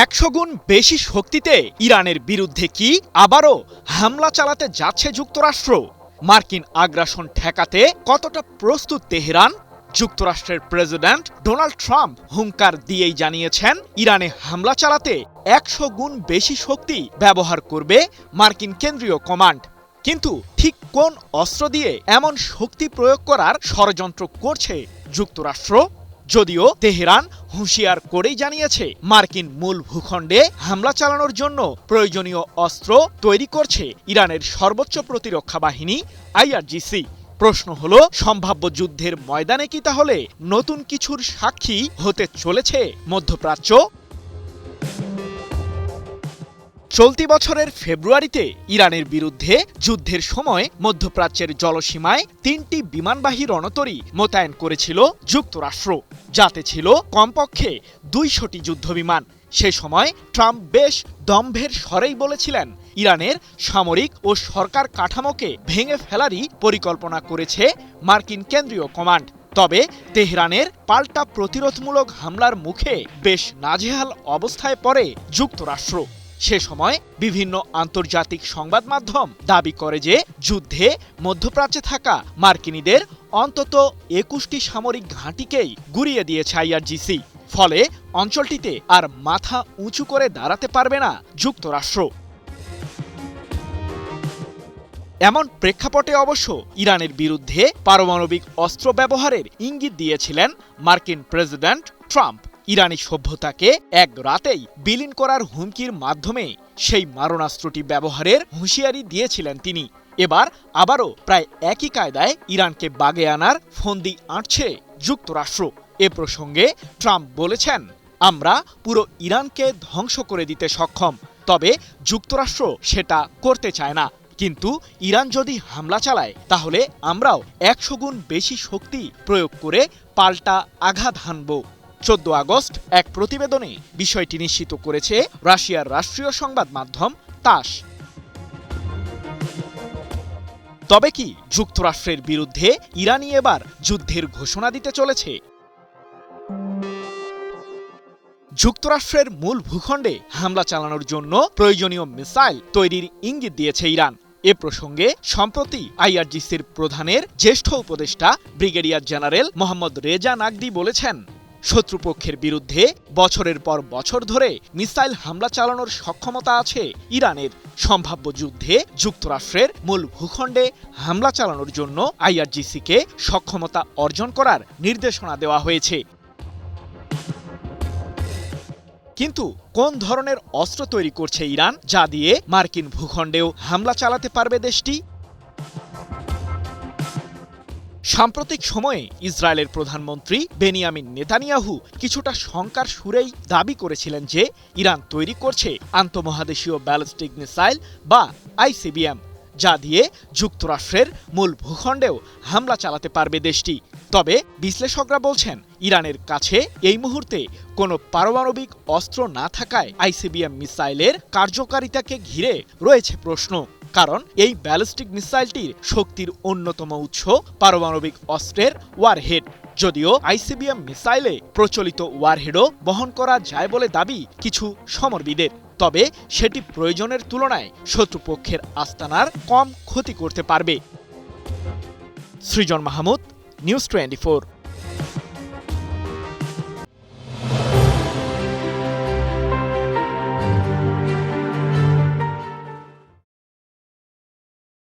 100 গুণ বেশি শক্তিতে ইরানের বিরুদ্ধে কি আবারও হামলা চালাতে যাচ্ছে যুক্তরাষ্ট্র? মার্কিন আগ্রাসন ঠেকাতে কতটা প্রস্তুত তেহরান? যুক্তরাষ্ট্রের প্রেসিডেন্ট ডোনাল্ড ট্রাম্প হুঙ্কার দিয়েই জানিয়েছেন, ইরানে হামলা চালাতে 100 গুণ বেশি শক্তি ব্যবহার করবে মার্কিন কেন্দ্রীয় কমান্ড। কিন্তু ঠিক কোন অস্ত্র দিয়ে এমন শক্তি প্রয়োগ করার ষড়যন্ত্র করছে যুক্তরাষ্ট্র? যদিও তেহরান হুঁশিয়ার করেই জানিয়েছে, মার্কিন মূল ভূখণ্ডে হামলা চালানোর জন্য প্রয়োজনীয় অস্ত্র তৈরি করছে ইরানের সর্বোচ্চ প্রতিরক্ষা বাহিনী IRGC। প্রশ্ন হলো, সম্ভাব্য যুদ্ধের ময়দানে কি তাহলে নতুন কিছুর সাক্ষী হতে চলেছে মধ্যপ্রাচ্য? চলতি বছরের ফেব্রুয়ারিতে ইরানের বিরুদ্ধে যুদ্ধের সময় মধ্যপ্রাচ্যের জলসীমায় 3টি বিমানবাহী রণতরী মোতায়েন করেছিল যুক্তরাষ্ট্র, যাতে ছিল কমপক্ষে 200টি যুদ্ধবিমান। সে সময় ট্রাম্প বেশ দম্ভের স্বরেই বলেছিলেন, ইরানের সামরিক ও সরকার কাঠামোকে ভেঙে ফেলারই পরিকল্পনা করেছে মার্কিন কেন্দ্রীয় কমান্ড। তবে তেহরানের পাল্টা প্রতিরোধমূলক হামলার মুখে বেশ নাজেহাল অবস্থায় পড়ে যুক্তরাষ্ট্র। সে সময় বিভিন্ন আন্তর্জাতিক সংবাদ মাধ্যম দাবি করে যে, যুদ্ধে মধ্যপ্রাচ্যে থাকা মার্কিনীদের অন্তত 21টি সামরিক ঘাঁটিকেই গুঁড়িয়ে দিয়েছে IRGC। ফলে অঞ্চলটিতে আর মাথা উঁচু করে দাঁড়াতে পারবে না যুক্তরাষ্ট্র। এমন প্রেক্ষাপটে অবশ্য ইরানের বিরুদ্ধে পারমাণবিক অস্ত্র ব্যবহারের ইঙ্গিত দিয়েছিলেন মার্কিন প্রেসিডেন্ট ট্রাম্প। ইরানি সভ্যতাকে এক রাতেই বিলীন করার হুমকির মাধ্যমে সেই মারণাস্ত্রটি ব্যবহারের হুঁশিয়ারি দিয়েছিলেন তিনি। এবার আবারও প্রায় একই কায়দায় ইরানকে বাগে আনার ফন্দি আঁটছে যুক্তরাষ্ট্র। এ প্রসঙ্গে ট্রাম্প বলেছেন, আমরা পুরো ইরানকে ধ্বংস করে দিতে সক্ষম, তবে যুক্তরাষ্ট্র সেটা করতে চায় না। কিন্তু ইরান যদি হামলা চালায়, তাহলে আমরাও 100 গুণ বেশি শক্তি প্রয়োগ করে পাল্টা আঘাত হানব। 14 আগস্ট এক প্রতিবেদনে বিষয়টি নিশ্চিত করেছে রাশিয়ার রাষ্ট্রীয় সংবাদ মাধ্যম তাস। তবে কি যুক্তরাষ্ট্রের বিরুদ্ধে ইরানই এবার যুদ্ধের ঘোষণা দিতে চলেছে? যুক্তরাষ্ট্রের মূল ভূখণ্ডে হামলা চালানোর জন্য প্রয়োজনীয় মিসাইল তৈরির ইঙ্গিত দিয়েছে ইরান। এ প্রসঙ্গে সম্প্রতি IRGCর প্রধানের জ্যেষ্ঠ উপদেষ্টা brigadier general Mohammad Reza Naqdi বলেছেন, শত্রুপক্ষের বিরুদ্ধে বছরের পর বছর ধরে মিসাইল হামলা চালানোর সক্ষমতা আছে ইরানের। সম্ভাব্য যুদ্ধে যুক্তরাষ্ট্রের মূল ভূখণ্ডে হামলা চালানোর জন্য IRGCকে সক্ষমতা অর্জন করার নির্দেশনা দেওয়া হয়েছে। কিন্তু কোন ধরনের অস্ত্র তৈরি করছে ইরান, যা দিয়ে মার্কিন ভূখণ্ডেও হামলা চালাতে পারবে দেশটি? সাম্প্রতিক সময়ে ইসরায়েলের প্রধানমন্ত্রী বেনিয়ামিন নেতানিয়াহু কিছুটা শঙ্কার সুরেই দাবি করেছিলেন যে, ইরান তৈরি করছে আন্তঃমহাদেশীয় ব্যালিস্টিক মিসাইল বা ICBM, যা দিয়ে যুক্তরাষ্ট্রের মূল ভূখণ্ডেও হামলা চালাতে পারবে দেশটি। তবে বিশ্লেষকরা বলছেন, ইরানের কাছে এই মুহূর্তে কোনো পারমাণবিক অস্ত্র না থাকায় ICBM মিসাইলের কার্যকারিতাকে ঘিরে রয়েছে প্রশ্ন। কারণ এই ব্যালিস্টিক মিসাইলটির শক্তির অন্যতম উৎস পারমাণবিক অস্ত্রের ওয়ারহেড। যদিও ICBM মিসাইলে প্রচলিত ওয়ারহেডও বহন করা যায় বলে দাবি কিছু সমরবিদের, তবে সেটি প্রয়োজনের তুলনায় শত্রুপক্ষের আস্তানার কম ক্ষতি করতে পারবে। সৃজন মাহমুদ, নিউজ 24।